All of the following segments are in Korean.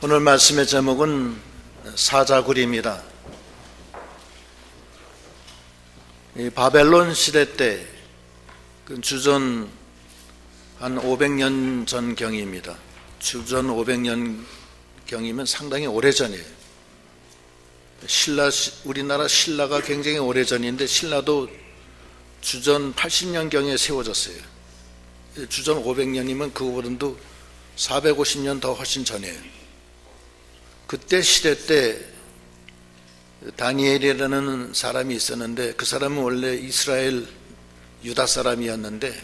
오늘 말씀의 제목은 사자굴입니다. 이 바벨론 시대 때 주전 한 500년 전경입니다. 주전 500년 경이면 상당히 오래전이에요. 우리나라 신라가 굉장히 오래전인데 신라도 주전 80년 경에 세워졌어요. 주전 500년이면 그거보다도 450년 더 훨씬 전이에요. 그때 시대 때 다니엘이라는 사람이 있었는데 그 사람은 원래 이스라엘 유다 사람이었는데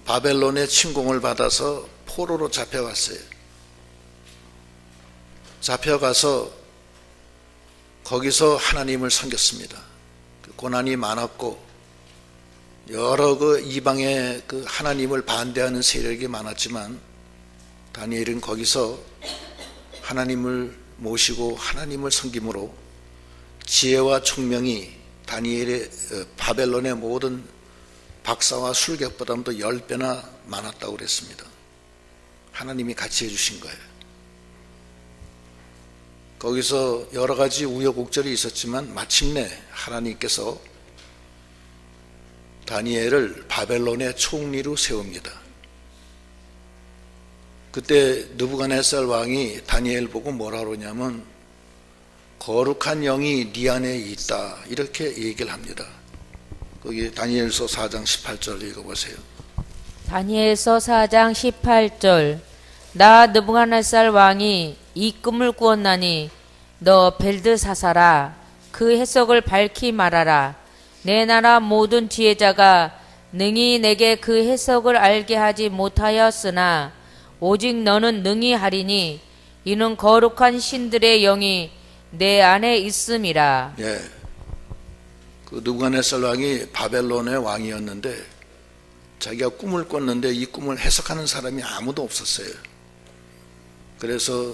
바벨론의 침공을 받아서 포로로 잡혀갔어요. 잡혀가서 거기서 하나님을 섬겼습니다. 고난이 많았고 여러 이방의 하나님을 반대하는 세력이 많았지만 다니엘은 거기서 하나님을 모시고 하나님을 섬김으로 지혜와 총명이 다니엘의 바벨론의 모든 박사와 술객보다도 10배나 많았다고 그랬습니다. 하나님이 같이 해주신 거예요. 거기서 여러 가지 우여곡절이 있었지만 마침내 하나님께서 다니엘을 바벨론의 총리로 세웁니다. 그때 느부갓네살 왕이 다니엘 보고 뭐라 그러냐면 거룩한 영이 네 안에 있다 이렇게 얘기를 합니다. 거기 다니엘서 4장 18절 읽어보세요. 다니엘서 4장 18절 나 느부갓네살 왕이 이 꿈을 꾸었나니 너 벨드사사라 그 해석을 밝히 말하라. 내 나라 모든 지혜자가 능히 내게 그 해석을 알게 하지 못하였으나 오직 너는 능히 하리니 이는 거룩한 신들의 영이 내 안에 있음이라. 예. 그 느부갓네살 왕이 바벨론의 왕이었는데 자기가 꿈을 꿨는데 이 꿈을 해석하는 사람이 아무도 없었어요. 그래서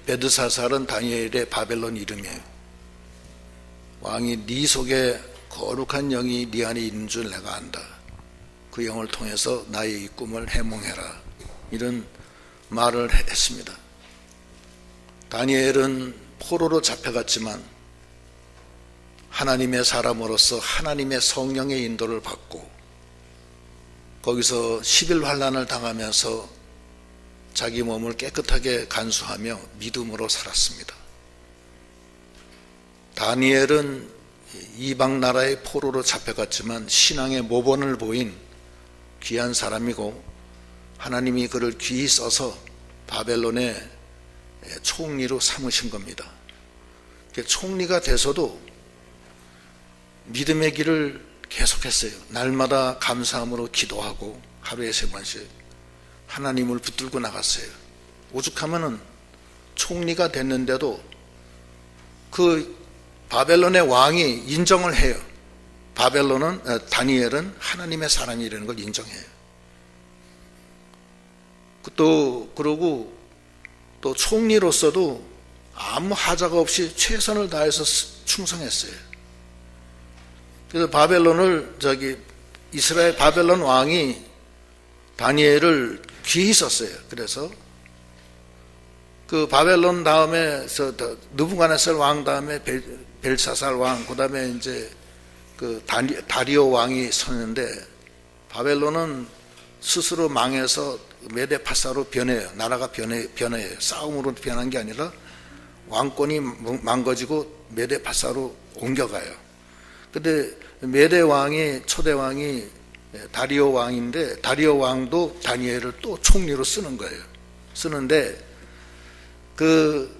벨드사살은 다니엘의 바벨론 이름이에요. 왕이 네 속에 거룩한 영이 네 안에 있는 줄 내가 안다. 그 영을 통해서 나의 이 꿈을 해몽해라. 이런 말을 했습니다. 다니엘은 포로로 잡혀갔지만 하나님의 사람으로서 하나님의 성령의 인도를 받고 거기서 10일 환난을 당하면서 자기 몸을 깨끗하게 간수하며 믿음으로 살았습니다. 다니엘은 이방 나라의 포로로 잡혀갔지만 신앙의 모본을 보인 귀한 사람이고 하나님이 그를 귀히 써서 바벨론의 총리로 삼으신 겁니다. 총리가 돼서도 믿음의 길을 계속했어요. 날마다 감사함으로 기도하고 하루에 3번씩 하나님을 붙들고 나갔어요. 오죽하면은 총리가 됐는데도 그 바벨론의 왕이 인정을 해요. 다니엘은 하나님의 사람이라는 걸 인정해요. 그러고 또 총리로서도 아무 하자가 없이 최선을 다해서 충성했어요. 그래서 이스라엘 바벨론 왕이 다니엘을 귀히 썼어요. 그래서 그 바벨론 다음에 느부갓네살 왕 다음에 벨사살 왕, 그 다음에 이제 다리오 왕이 섰는데 바벨론은 스스로 망해서 메데파사로 변해요. 나라가 변해요. 싸움으로 변한 게 아니라 왕권이 망가지고 메데파사로 옮겨가요. 근데 메데 왕이 초대 왕이 다리오 왕인데 다리오 왕도 다니엘을 또 총리로 쓰는 거예요. 쓰는데 그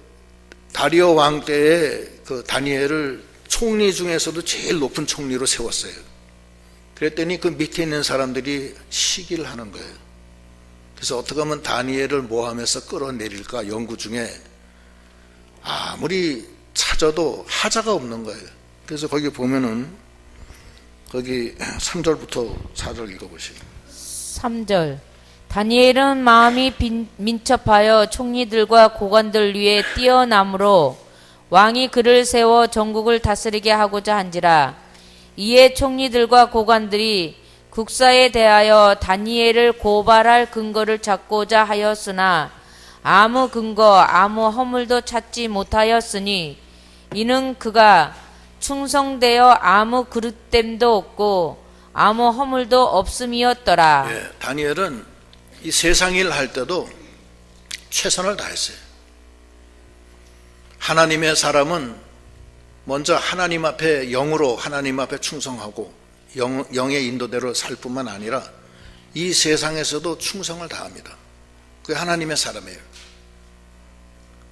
다리오 왕 때에 그 다니엘을 총리 중에서도 제일 높은 총리로 세웠어요. 그랬더니 그 밑에 있는 사람들이 시기를 하는 거예요. 그래서 어떻게 하면 다니엘을 모함해서 끌어내릴까 연구 중에 아무리 찾아도 하자가 없는 거예요. 그래서 거기 보면은 거기 3절부터 4절 읽어보시죠. 3절 다니엘은 마음이 민첩하여 총리들과 고관들 위에 뛰어남으로 왕이 그를 세워 전국을 다스리게 하고자 한지라. 이에 총리들과 고관들이 국사에 대하여 다니엘을 고발할 근거를 찾고자 하였으나 아무 근거 아무 허물도 찾지 못하였으니 이는 그가 충성되어 아무 그릇됨도 없고 아무 허물도 없음이었더라. 예, 다니엘은 이 세상 일 할 때도 최선을 다했어요. 하나님의 사람은 먼저 하나님 앞에 영으로 하나님 앞에 충성하고 영의 인도대로 살 뿐만 아니라 이 세상에서도 충성을 다합니다. 그게 하나님의 사람이에요.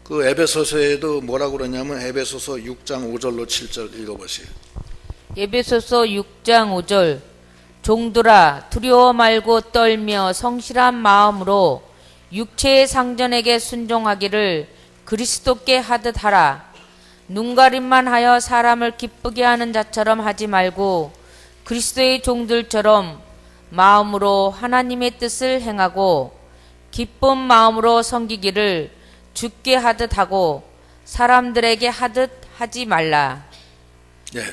그 에베소서에도 뭐라고 그러냐면 에베소서 6장 5절로 7절 읽어보세요. 에베소서 6장 5절 종들아 두려워 말고 떨며 성실한 마음으로 육체의 상전에게 순종하기를 그리스도께 하듯 하라. 눈가림만 하여 사람을 기쁘게 하는 자처럼 하지 말고 그리스도의 종들처럼 마음으로 하나님의 뜻을 행하고 기쁜 마음으로 섬기기를 주께 하듯 하고 사람들에게 하듯 하지 말라. 예.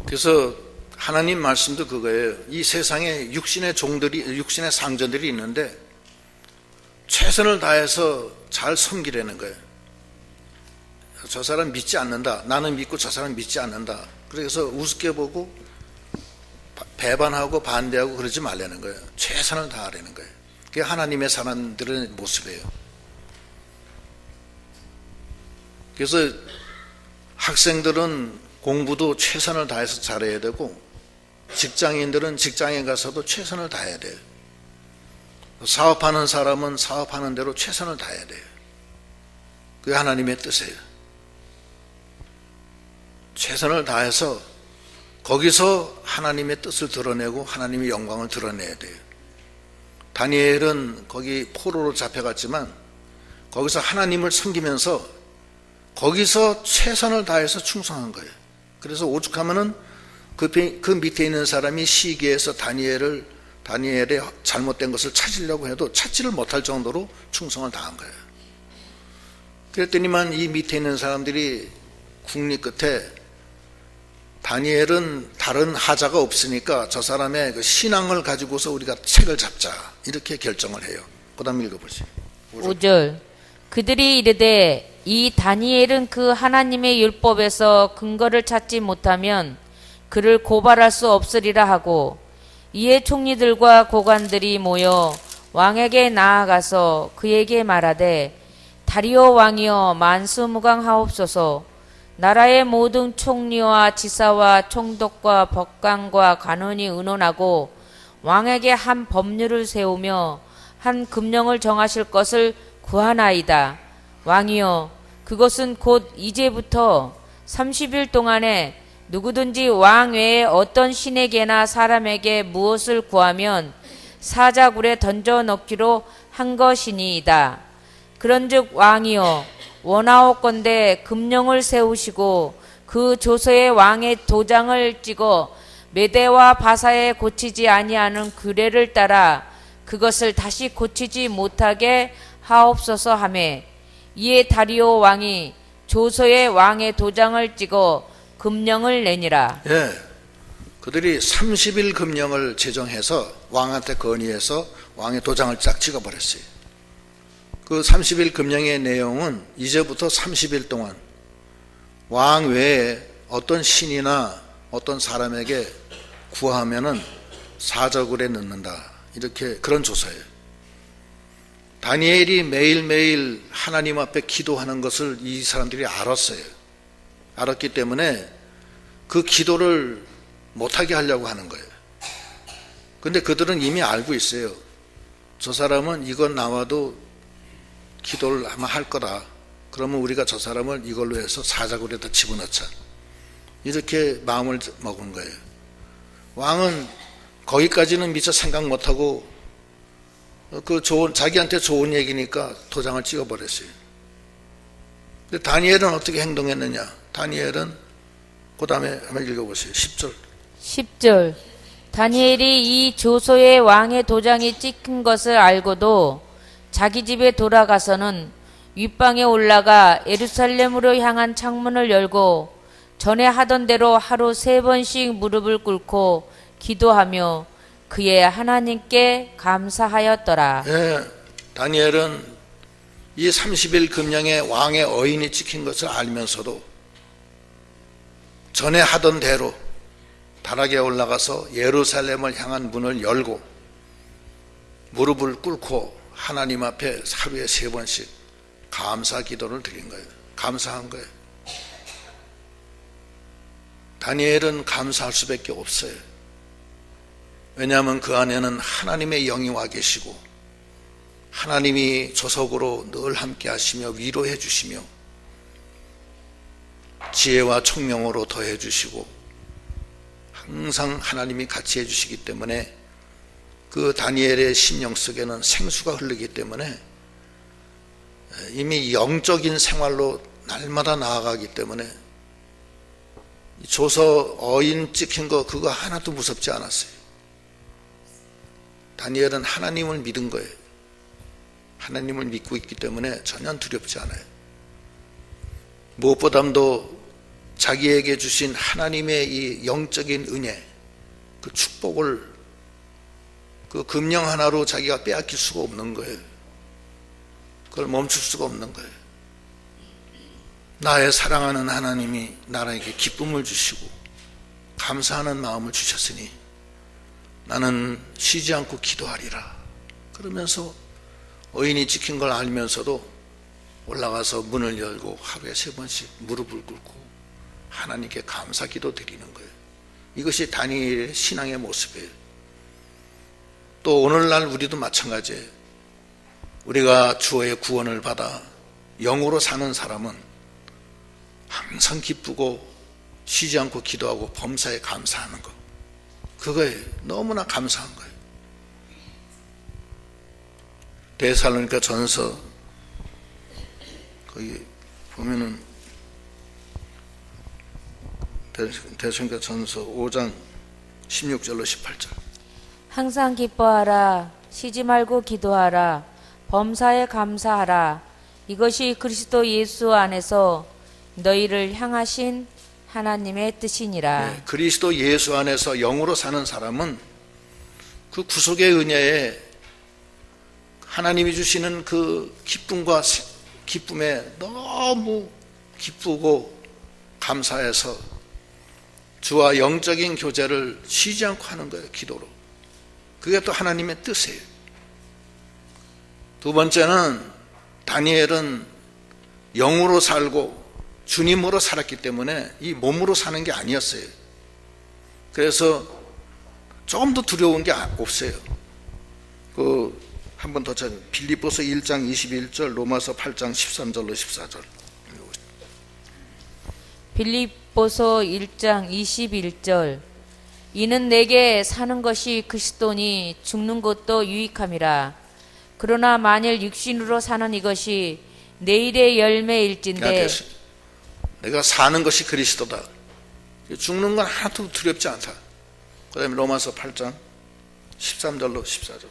그래서 하나님 말씀도 그거예요. 이 세상에 육신의 종들이, 육신의 상전들이 있는데 최선을 다해서 잘 섬기려는 거예요. 저 사람 믿지 않는다. 나는 믿고 저 사람 믿지 않는다. 그래서 우습게 보고 배반하고 반대하고 그러지 말라는 거예요. 최선을 다하려는 거예요. 그게 하나님의 사람들의 모습이에요. 그래서 학생들은 공부도 최선을 다해서 잘해야 되고 직장인들은 직장에 가서도 최선을 다해야 돼요. 사업하는 사람은 사업하는 대로 최선을 다해야 돼요. 그게 하나님의 뜻이에요. 최선을 다해서 거기서 하나님의 뜻을 드러내고 하나님의 영광을 드러내야 돼요. 다니엘은 거기 포로로 잡혀갔지만 거기서 하나님을 섬기면서 거기서 최선을 다해서 충성한 거예요. 그래서 오죽하면은 그 밑에 있는 사람이 시기에서 다니엘의 잘못된 것을 찾으려고 해도 찾지를 못할 정도로 충성을 다한 거예요. 그랬더니만 이 밑에 있는 사람들이 국리 끝에 다니엘은 다른 하자가 없으니까 저 사람의 그 신앙을 가지고서 우리가 책을 잡자 이렇게 결정을 해요. 그 다음 읽어보세요. 5절 그들이 이르되 이 다니엘은 그 하나님의 율법에서 근거를 찾지 못하면 그를 고발할 수 없으리라 하고 이에 총리들과 고관들이 모여 왕에게 나아가서 그에게 말하되 다리오 왕이여 만수무강하옵소서. 나라의 모든 총리와 지사와 총독과 법관과 관원이 의논하고 왕에게 한 법률을 세우며 한 금령을 정하실 것을 구하나이다. 왕이여 그것은 곧 이제부터 30일 동안에 누구든지 왕 외에 어떤 신에게나 사람에게 무엇을 구하면 사자굴에 던져 넣기로 한 것이니이다. 그런즉 왕이여 원하옵건대 금령을 세우시고 그 조서에 왕의 도장을 찍어 메대와 바사에 고치지 아니하는 규례를 따라 그것을 다시 고치지 못하게 하옵소서 하매 이에 다리오 왕이 조서에 왕의 도장을 찍어 금령을 내니라. 예, 그들이 30일 금령을 제정해서 왕한테 건의해서 왕의 도장을 딱 찍어버렸어요. 그 30일 금령의 내용은 이제부터 30일 동안 왕 외에 어떤 신이나 어떤 사람에게 구하면은 사저굴에 넣는다. 이렇게 그런 조서예요. 다니엘이 매일매일 하나님 앞에 기도하는 것을 이 사람들이 알았어요. 알았기 때문에 그 기도를 못하게 하려고 하는 거예요. 근데 그들은 이미 알고 있어요. 저 사람은 이건 나와도 기도를 아마 할 거다. 그러면 우리가 저 사람을 이걸로 해서 사자굴에다 집어넣자. 이렇게 마음을 먹은 거예요. 왕은 거기까지는 미처 생각 못하고 자기한테 좋은 얘기니까 도장을 찍어버렸어요. 근데 다니엘은 어떻게 행동했느냐? 다니엘은 그 다음에 한번 읽어보세요. 10절. 10절 다니엘이 이 조서에 왕의 도장이 찍힌 것을 알고도 자기 집에 돌아가서는 윗방에 올라가 예루살렘으로 향한 창문을 열고 전에 하던 대로 하루 3번씩 무릎을 꿇고 기도하며 그의 하나님께 감사하였더라. 예, 다니엘은 이 30일 금령에 왕의 어인이 찍힌 것을 알면서도 전에 하던 대로 다락에 올라가서 예루살렘을 향한 문을 열고 무릎을 꿇고 하나님 앞에 하루에 3번씩 감사 기도를 드린 거예요. 감사한 거예요. 다니엘은 감사할 수밖에 없어요. 왜냐하면 그 안에는 하나님의 영이 와 계시고 하나님이 조석으로 늘 함께 하시며 위로해 주시며 지혜와 총명으로 더해 주시고 항상 하나님이 같이 해 주시기 때문에 그 다니엘의 심령 속에는 생수가 흐르기 때문에 이미 영적인 생활로 날마다 나아가기 때문에 조서 어인 찍힌 거 그거 하나도 무섭지 않았어요. 다니엘은 하나님을 믿은 거예요. 하나님을 믿고 있기 때문에 전혀 두렵지 않아요. 무엇보다도 자기에게 주신 하나님의 이 영적인 은혜, 그 축복을 그 금령 하나로 자기가 빼앗길 수가 없는 거예요. 그걸 멈출 수가 없는 거예요. 나의 사랑하는 하나님이 나에게 기쁨을 주시고 감사하는 마음을 주셨으니 나는 쉬지 않고 기도하리라. 그러면서 어인이 찍힌 걸 알면서도 올라가서 문을 열고 하루에 3번씩 무릎을 꿇고 하나님께 감사 기도 드리는 거예요. 이것이 다니엘의 신앙의 모습이에요. 또 오늘날 우리도 마찬가지예요. 우리가 주의 구원을 받아 영으로 사는 사람은 항상 기쁘고 쉬지 않고 기도하고 범사에 감사하는 것, 그거에 너무나 감사한 거예요. 데살로니가 전서 거기 보면은 데살로니가 전서 5장 16절로 18절. 항상 기뻐하라. 쉬지 말고 기도하라. 범사에 감사하라. 이것이 그리스도 예수 안에서 너희를 향하신 하나님의 뜻이니라. 네, 그리스도 예수 안에서 영으로 사는 사람은 그 구속의 은혜에 하나님이 주시는 그 기쁨과 기쁨에 너무 기쁘고 감사해서 주와 영적인 교제를 쉬지 않고 하는 거예요. 기도로. 그게 또 하나님의 뜻이에요. 두 번째는 다니엘은 영으로 살고 주님으로 살았기 때문에 이 몸으로 사는 게 아니었어요. 그래서 조금 더 두려운 게 없어요. 한 번 더 찾아. 빌립보서 1장 21절, 로마서 8장 13절로 14절. 빌립보서 1장 21절. 이는 내게 사는 것이 그리스도니 죽는 것도 유익함이라. 그러나 만일 육신으로 사는 이것이 내일의 열매일진데 내가 사는 것이 그리스도다. 죽는 건 하나도 두렵지 않다. 그 다음에 로마서 8장 13절로 14절.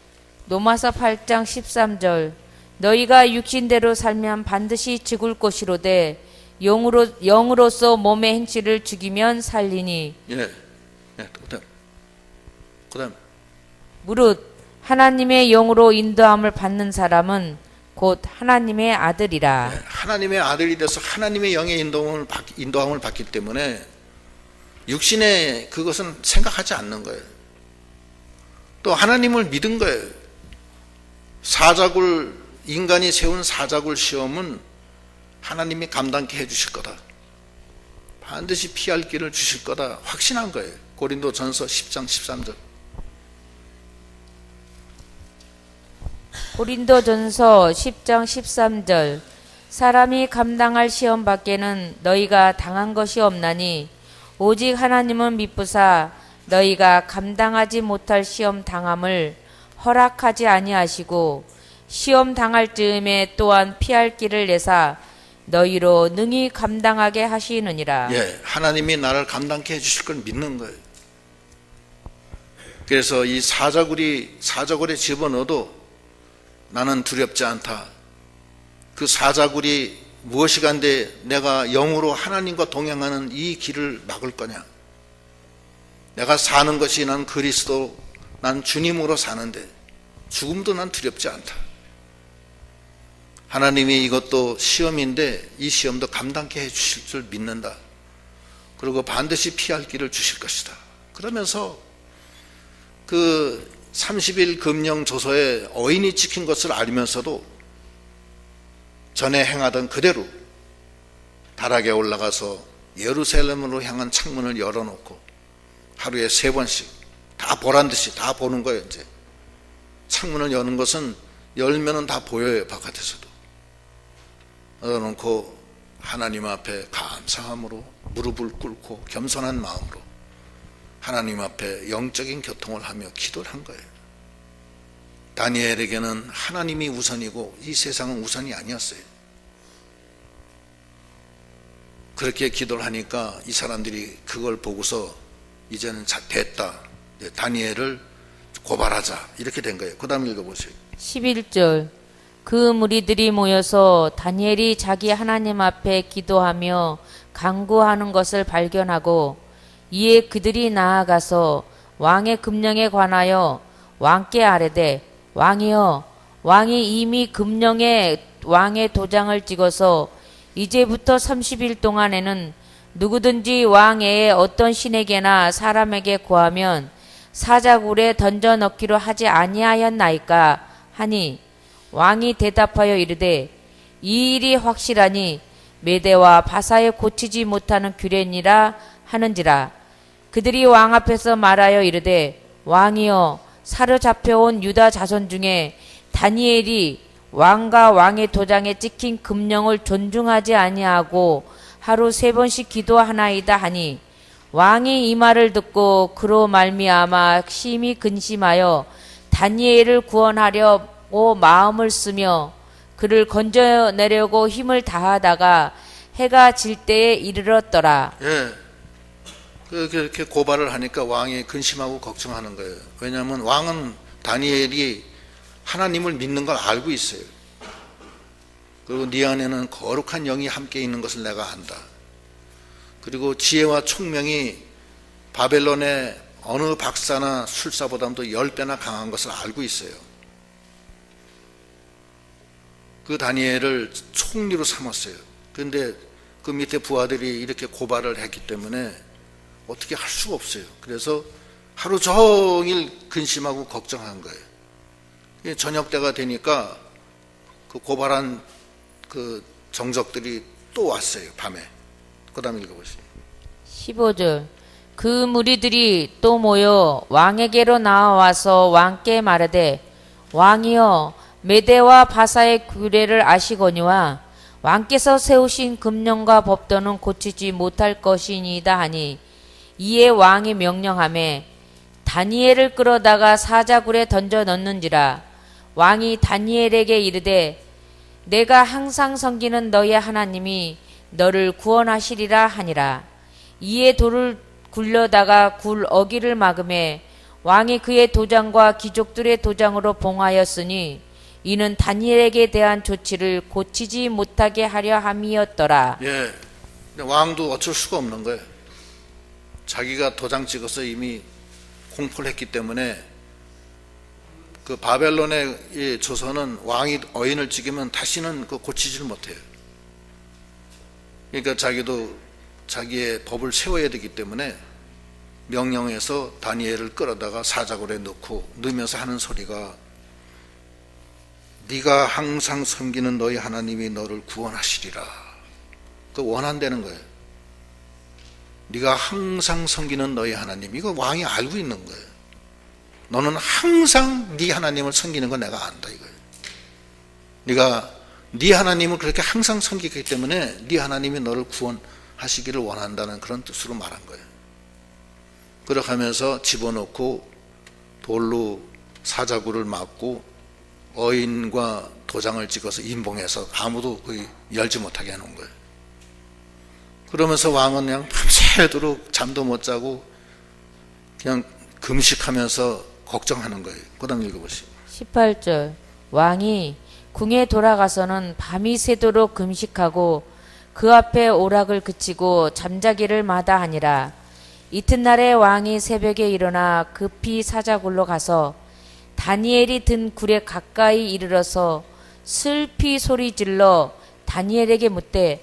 로마서 8장 13절. 너희가 육신대로 살면 반드시 죽을 것이로되 영으로서 몸의 행실을 죽이면 살리니. 예. 그다음. 무릇 하나님의 영으로 인도함을 받는 사람은 곧 하나님의 아들이라. 네, 하나님의 아들이 돼서 하나님의 영의 인도함을 받기 때문에 육신의 그것은 생각하지 않는 거예요. 또 하나님을 믿은 거예요. 인간이 세운 사자굴 시험은 하나님이 감당케 해주실 거다. 반드시 피할 길을 주실 거다. 확신한 거예요. 고린도전서 10장 13절. 고린도전서 10장 13절. 사람이 감당할 시험 밖에는 너희가 당한 것이 없나니 오직 하나님은 미쁘사 너희가 감당하지 못할 시험 당함을 허락하지 아니하시고 시험 당할 즈음에 또한 피할 길을 내사 너희로 능히 감당하게 하시느니라. 예, 하나님이 나를 감당케 해주실 걸 믿는 거예요. 그래서 이 사자굴에 집어넣어도 나는 두렵지 않다. 그 사자굴이 무엇이간데 내가 영으로 하나님과 동행하는 이 길을 막을 거냐. 내가 사는 것이 난 그리스도, 난 주님으로 사는데 죽음도 난 두렵지 않다. 하나님이 이것도 시험인데 이 시험도 감당케 해주실 줄 믿는다. 그리고 반드시 피할 길을 주실 것이다. 그러면서 그 30일 금령 조서에 어인이 찍힌 것을 알면서도 전에 행하던 그대로 다락에 올라가서 예루살렘으로 향한 창문을 열어놓고 하루에 3번씩 다 보란듯이 다 보는 거예요. 이제 창문을 여는 것은 열면은 다 보여요. 바깥에서도 열어놓고 하나님 앞에 감사함으로 무릎을 꿇고 겸손한 마음으로 하나님 앞에 영적인 교통을 하며 기도를 한 거예요. 다니엘에게는 하나님이 우선이고 이 세상은 우선이 아니었어요. 그렇게 기도를 하니까 이 사람들이 그걸 보고서 이제는 됐다, 다니엘을 고발하자, 이렇게 된 거예요. 그 다음 읽어보세요. 11절 그 무리들이 모여서 다니엘이 자기 하나님 앞에 기도하며 간구하는 것을 발견하고 이에 그들이 나아가서 왕의 금령에 관하여 왕께 아뢰되 왕이여, 왕이 이미 금령에 왕의 도장을 찍어서 이제부터 30일 동안에는 누구든지 왕 외에 어떤 신에게나 사람에게 구하면 사자굴에 던져 넣기로 하지 아니하였나이까 하니 왕이 대답하여 이르되 이 일이 확실하니 메대와 바사에 고치지 못하는 규례니라 하는지라. 그들이 왕 앞에서 말하여 이르되 왕이여, 사로잡혀온 유다 자손 중에 다니엘이 왕과 왕의 도장에 찍힌 금령을 존중하지 아니하고 하루 3번씩 기도하나이다 하니 왕이 이 말을 듣고 그로 말미암아 심히 근심하여 다니엘을 구원하려고 마음을 쓰며 그를 건져내려고 힘을 다하다가 해가 질 때에 이르렀더라. 예, 그렇게 고발을 하니까 왕이 근심하고 걱정하는 거예요. 왜냐하면 왕은 다니엘이 하나님을 믿는 걸 알고 있어요. 그리고 네 안에는 거룩한 영이 함께 있는 것을 내가 안다. 그리고 지혜와 총명이 바벨론의 어느 박사나 술사보다도 10배나 강한 것을 알고 있어요. 그 다니엘을 총리로 삼았어요. 그런데 그 밑에 부하들이 이렇게 고발을 했기 때문에 어떻게 할 수가 없어요. 그래서 하루 종일 근심하고 걱정한 거예요. 저녁 때가 되니까 그 고발한 그 정적들이 또 왔어요. 밤에. 그 다음 읽어보세요. 15절 그 무리들이 또 모여 왕에게로 나와서 왕께 말하되 왕이여, 메대와 바사의 규례를 아시거니와 왕께서 세우신 금령과 법도는 고치지 못할 것이니이다 하니 이에 왕이 명령하매 다니엘을 끌어다가 사자굴에 던져 넣는지라. 왕이 다니엘에게 이르되 내가 항상 섬기는 너의 하나님이 너를 구원하시리라 하니라. 이에 돌을 굴려다가 굴 어기를 막음에 왕이 그의 도장과 귀족들의 도장으로 봉하였으니 이는 다니엘에게 대한 조치를 고치지 못하게 하려 함이었더라. 예, 근데 왕도 어쩔 수가 없는 거예요. 자기가 도장 찍어서 이미 공포를 했기 때문에 그 바벨론의 이 조선은 왕이 어인을 찍으면 다시는 그 고치지를 못해요. 그러니까 자기도 자기의 법을 세워야 되기 때문에 명령해서 다니엘을 끌어다가 사자굴에 넣으면서 하는 소리가 네가 항상 섬기는 너희 하나님이 너를 구원하시리라. 그 원한다는 거예요. 네가 항상 섬기는 너희 하나님, 이거 왕이 알고 있는 거예요. 너는 항상 네 하나님을 섬기는 거 내가 안다 이거예요. 네가 네 하나님을 그렇게 항상 섬기기 때문에 네 하나님이 너를 구원하시기를 원한다는 그런 뜻으로 말한 거예요. 그렇게 하면서 집어넣고 돌로 사자굴을 막고 어인과 도장을 찍어서 인봉해서 아무도 거의 열지 못하게 해놓은 거예요. 그러면서 왕은 그냥 밤새도록 잠도 못 자고 그냥 금식하면서 걱정하는 거예요. 그 다음 읽어보시죠. 18절 왕이 궁에 돌아가서는 밤이 새도록 금식하고 그 앞에 오락을 그치고 잠자기를 마다하니라. 이튿날에 왕이 새벽에 일어나 급히 사자굴로 가서 다니엘이 든 굴에 가까이 이르러서 슬피 소리질러 다니엘에게 묻되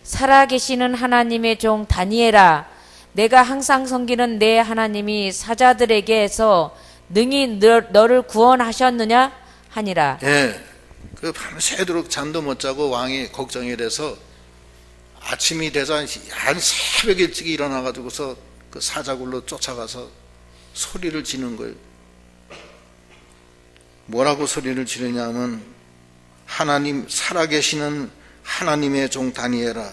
살아계시는 하나님의 종 다니엘아, 내가 항상 섬기는 내 하나님이 사자들에게서 능히 너를 구원하셨느냐 하니라. 예, 그 밤새도록 잠도 못 자고 왕이 걱정이 돼서 아침이 되자 한 새벽 일찍 일어나가지고서 그 사자굴로 쫓아가서 소리를 지는 거예요. 뭐라고 소리를 지르냐면, 하나님, 살아계시는 하나님의 종 다니엘아,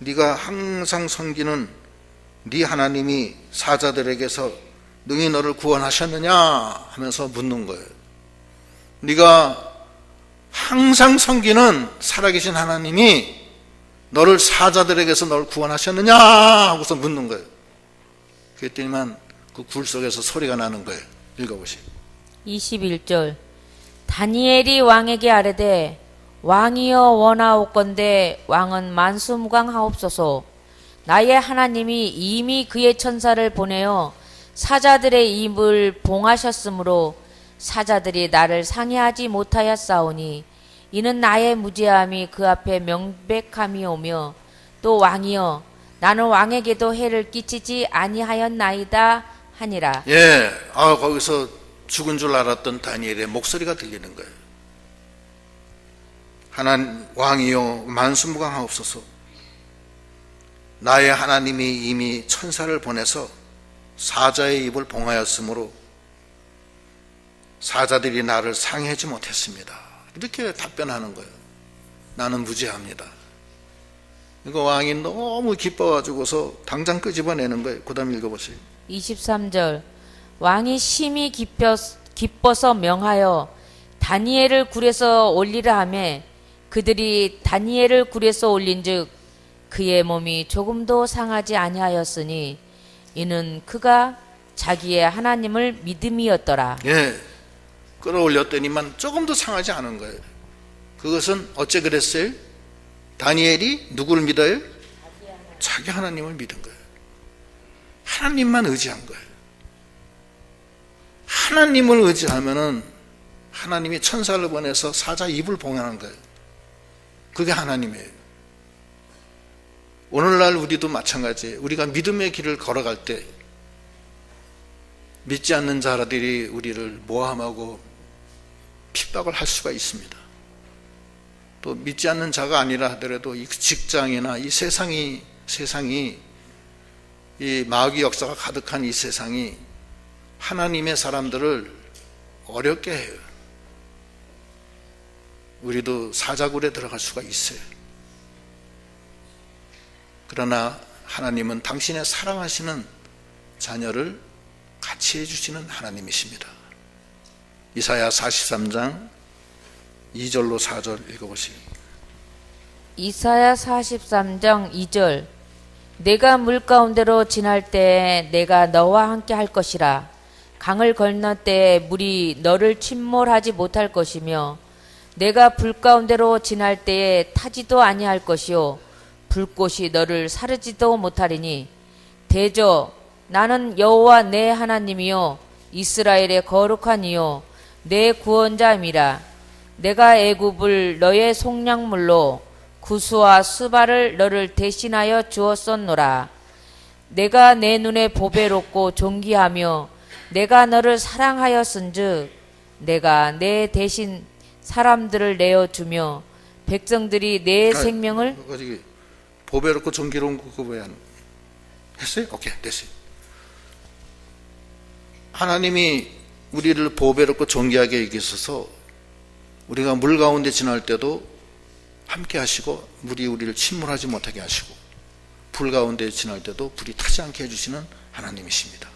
네가 항상 섬기는 네 하나님이 사자들에게서 능히 너를 구원하셨느냐 하면서 묻는 거예요. 네가 항상 섬기는 살아계신 하나님이 너를 사자들에게서 너를 구원하셨느냐 하고서 묻는 거예요. 그랬더니만 그 굴 속에서 소리가 나는 거예요. 읽어보시죠. 21절 다니엘이 왕에게 아뢰되 왕이여 원하옵건대 왕은 만수무강하옵소서. 나의 하나님이 이미 그의 천사를 보내어 사자들의 입을 봉하셨으므로 사자들이 나를 상해하지 못하였사오니 이는 나의 무죄함이 그 앞에 명백함이오며 또 왕이여 나는 왕에게도 해를 끼치지 아니하였나이다 하니라. 예, 거기서 죽은 줄 알았던 다니엘의 목소리가 들리는 거예요. 하나님, 왕이여 만수무강하옵소서. 나의 하나님이 이미 천사를 보내서 사자의 입을 봉하였으므로 사자들이 나를 상해하지 못했습니다. 이렇게 답변하는 거예요. 나는 무죄합니다. 이거 왕이 너무 기뻐가지고서 당장 끄집어내는 거예요. 그 다음 읽어보세요. 23절 왕이 심히 기뻐서 명하여 다니엘을 굴에서 올리라 하매 그들이 다니엘을 굴에서 올린즉 그의 몸이 조금도 상하지 아니하였으니 이는 그가 자기의 하나님을 믿음이었더라. 예, 끌어올렸더니만 조금도 상하지 않은 거예요. 그것은 어째 그랬어요? 다니엘이 누구를 믿어요? 자기 하나님을 믿은 거예요. 하나님만 의지한 거예요. 하나님을 의지하면은 하나님이 천사를 보내서 사자 입을 봉하는 거예요. 그게 하나님이에요. 오늘날 우리도 마찬가지예요. 우리가 믿음의 길을 걸어갈 때 믿지 않는 자들이 우리를 모함하고 핍박을 할 수가 있습니다. 또 믿지 않는 자가 아니라 하더라도 이 직장이나 이 세상이 이 마귀 역사가 가득한 이 세상이 하나님의 사람들을 어렵게 해요. 우리도 사자굴에 들어갈 수가 있어요. 그러나 하나님은 당신의 사랑하시는 자녀를 같이 해주시는 하나님이십니다. 이사야 43장 2절로 4절 읽어보시기. 이사야 43장 2절 내가 물 가운데로 지날 때에 내가 너와 함께 할 것이라. 강을 건널 때에 물이 너를 침몰하지 못할 것이며 내가 불 가운데로 지날 때에 타지도 아니할 것이요 불꽃이 너를 사르지도 못하리니 대저 나는 여호와 내 하나님이요 이스라엘의 거룩한 이요 내 구원자임이라. 내가 애굽을 너의 속량물로 구스와 스바를 너를 대신하여 주었었노라. 내가 내 눈에 보배롭고 존귀하며 내가 너를 사랑하였은즉 내가 내 대신 사람들을 내어주며 백성들이 내 생명을 보배롭고 존귀로운 그거 왜 안 했어요? 오케이, 됐어요. 하나님이 우리를 보배롭고 존귀하게 여기셔서 우리가 물 가운데 지날 때도 함께 하시고 물이 우리를 침몰하지 못하게 하시고 불 가운데 지날 때도 불이 타지 않게 해주시는 하나님이십니다.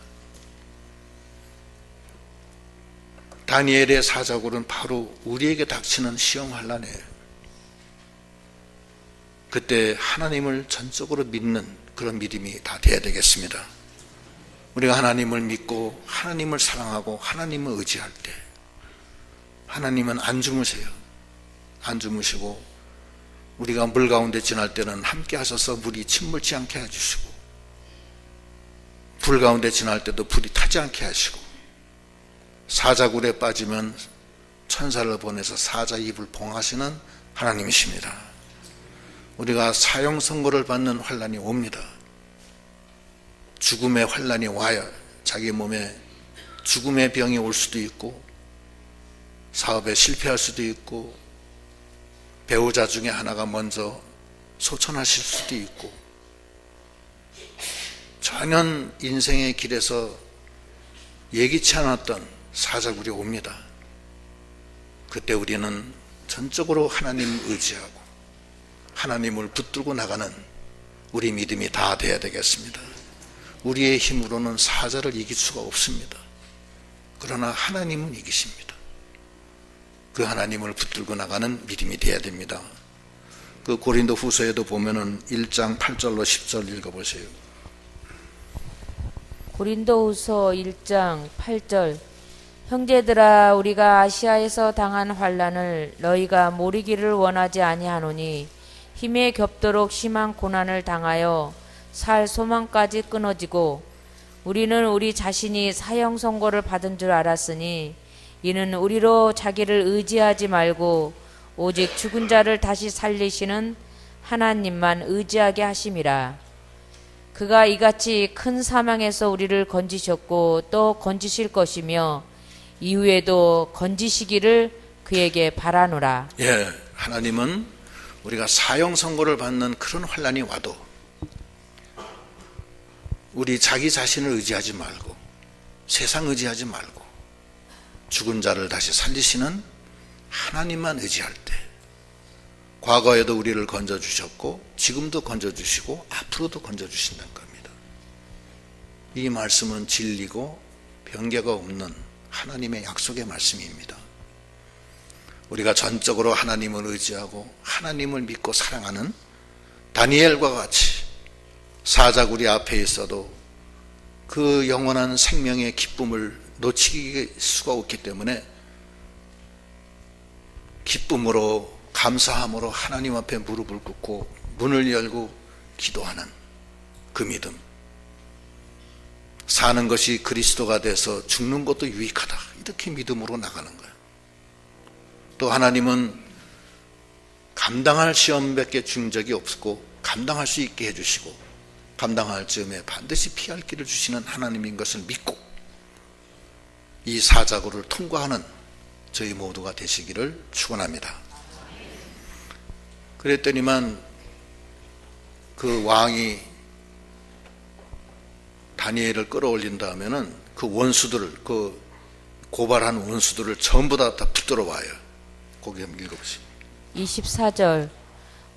다니엘의 사자굴은 바로 우리에게 닥치는 시험 환난이에요. 그때 하나님을 전적으로 믿는 그런 믿음이 다 돼야 되겠습니다. 우리가 하나님을 믿고 하나님을 사랑하고 하나님을 의지할 때 하나님은 안 주무세요. 안 주무시고 우리가 물 가운데 지날 때는 함께 하셔서 물이 침몰치 않게 해주시고 불 가운데 지날 때도 불이 타지 않게 하시고 사자굴에 빠지면 천사를 보내서 사자 입을 봉하시는 하나님이십니다. 우리가 사형 선고를 받는 환난이 옵니다. 죽음의 환난이 와요. 자기 몸에 죽음의 병이 올 수도 있고, 사업에 실패할 수도 있고, 배우자 중에 하나가 먼저 소천하실 수도 있고, 전혀 인생의 길에서 예기치 않았던 사자굴이 옵니다. 그때 우리는 전적으로 하나님을 의지하고 하나님을 붙들고 나가는 우리 믿음이 다 돼야 되겠습니다. 우리의 힘으로는 사자를 이길 수가 없습니다. 그러나 하나님은 이기십니다. 그 하나님을 붙들고 나가는 믿음이 돼야 됩니다. 그 고린도 후서에도 보면은 1장 8절로 10절 읽어보세요. 고린도후서 1장 8절 형제들아 우리가 아시아에서 당한 환난을 너희가 모르기를 원하지 아니하노니 힘에 겹도록 심한 고난을 당하여 살 소망까지 끊어지고 우리는 우리 자신이 사형 선고를 받은 줄 알았으니 이는 우리로 자기를 의지하지 말고 오직 죽은 자를 다시 살리시는 하나님만 의지하게 하심이라. 그가 이같이 큰 사망에서 우리를 건지셨고 또 건지실 것이며 이후에도 건지시기를 그에게 바라노라. 예, 하나님은 우리가 사형 선고를 받는 그런 환난이 와도 우리 자기 자신을 의지하지 말고 세상 의지하지 말고 죽은 자를 다시 살리시는 하나님만 의지할 때 과거에도 우리를 건져주셨고 지금도 건져주시고 앞으로도 건져주신다는 겁니다. 이 말씀은 진리고 변개가 없는 하나님의 약속의 말씀입니다. 우리가 전적으로 하나님을 의지하고 하나님을 믿고 사랑하는 다니엘과 같이 사자굴이 앞에 있어도 그 영원한 생명의 기쁨을 놓칠 수가 없기 때문에 기쁨으로 감사함으로 하나님 앞에 무릎을 꿇고 문을 열고 기도하는 그 믿음. 사는 것이 그리스도가 돼서 죽는 것도 유익하다. 이렇게 믿음으로 나가는 거예요. 또 하나님은 감당할 시험밖에 준 적이 없고 감당할 수 있게 해주시고 감당할 즈음에 반드시 피할 길을 주시는 하나님인 것을 믿고 이 사자굴을 통과하는 저희 모두가 되시기를 축원합니다. 그랬더니만 그 왕이 다니엘을 끌어올린다 하면은 그 원수들을 그 고발한 원수들을 전부 다 붙들어 와요. 거기 한번 읽어보세요. 24절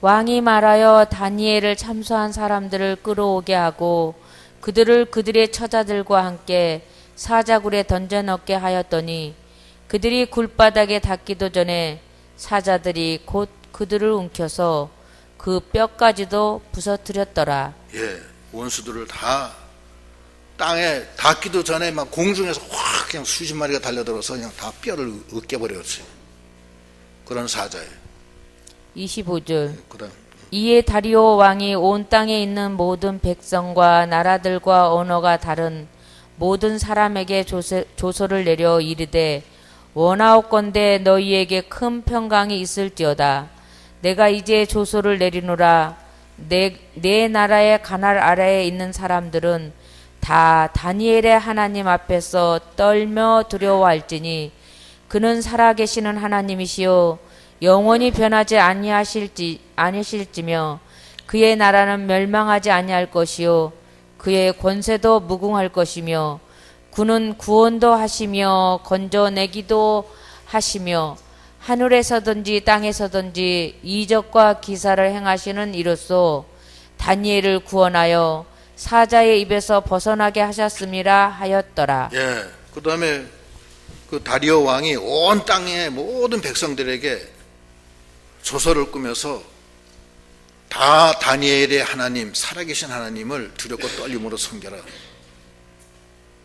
왕이 말하여 다니엘을 참소한 사람들을 끌어오게 하고 그들을 그들의 처자들과 함께 사자굴에 던져넣게 하였더니 그들이 굴바닥에 닿기도 전에 사자들이 곧 그들을 움켜서 그 뼈까지도 부서뜨렸더라. 예, 원수들을 다 땅에 닿기도 전에 막 공중에서 확 그냥 수십 마리가 달려들어서 그냥 다 뼈를 으깨버렸어요. 그런 사자예요. 25절 그다음 이에 다리오 왕이 온 땅에 있는 모든 백성과 나라들과 언어가 다른 모든 사람에게 조서를 내려 이르되 원하옵건대 너희에게 큰 평강이 있을지어다. 내가 이제 조서를 내리노라. 내 나라의 가날 아래에 있는 사람들은 다 다니엘의 하나님 앞에서 떨며 두려워할지니 그는 살아계시는 하나님이시요 영원히 변하지 아니하실지며 그의 나라는 멸망하지 아니할 것이요 그의 권세도 무궁할 것이며 그는 구원도 하시며 건져내기도 하시며 하늘에서든지 땅에서든지 이적과 기사를 행하시는 이로써 다니엘을 구원하여 사자의 입에서 벗어나게 하셨음이라 하였더라. 예, 그 다음에 그 다리오 왕이 온 땅의 모든 백성들에게 조서를 꾸며서 다 다니엘의 하나님, 살아계신 하나님을 두렵고 떨림으로 섬겨라.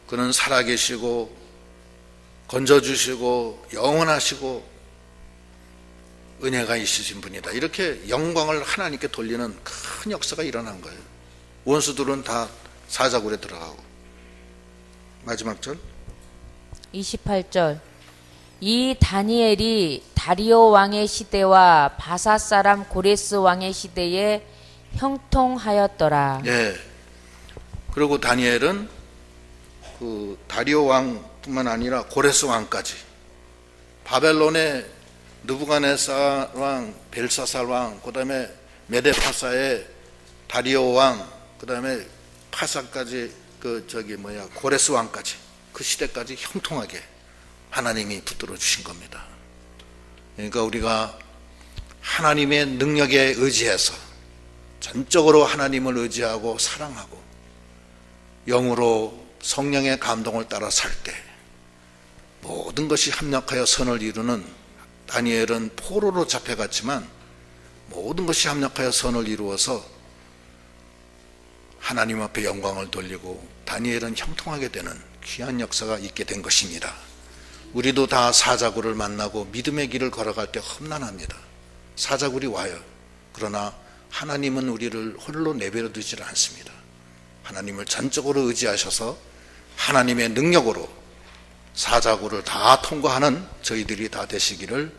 그는 살아계시고 건져주시고 영원하시고 은혜가 있으신 분이다. 이렇게 영광을 하나님께 돌리는 큰 역사가 일어난 거예요. 원수들은 다 사자굴에 들어가고. 마지막 절 28절 이 다니엘이 다리오 왕의 시대와 바사 사람 고레스 왕의 시대에 형통하였더라. 예. 그리고 다니엘은 그 다리오 왕뿐만 아니라 고레스 왕까지, 바벨론의 느부갓네살 왕, 벨사살 왕, 그다음에 메데파사의 다리오 왕, 그다음에 파사까지 고레스 왕까지, 그 시대까지 형통하게 하나님이 붙들어 주신 겁니다. 그러니까 우리가 하나님의 능력에 의지해서 전적으로 하나님을 의지하고 사랑하고 영으로 성령의 감동을 따라 살 때 모든 것이 합력하여 선을 이루는, 다니엘은 포로로 잡혀갔지만 모든 것이 합력하여 선을 이루어서 하나님 앞에 영광을 돌리고 다니엘은 형통하게 되는 귀한 역사가 있게 된 것입니다. 우리도 다 사자굴을 만나고 믿음의 길을 걸어갈 때 험난합니다. 사자굴이 와요. 그러나 하나님은 우리를 홀로 내버려 두지를 않습니다. 하나님을 전적으로 의지하셔서 하나님의 능력으로 사자굴을 다 통과하는 저희들이 다 되시기를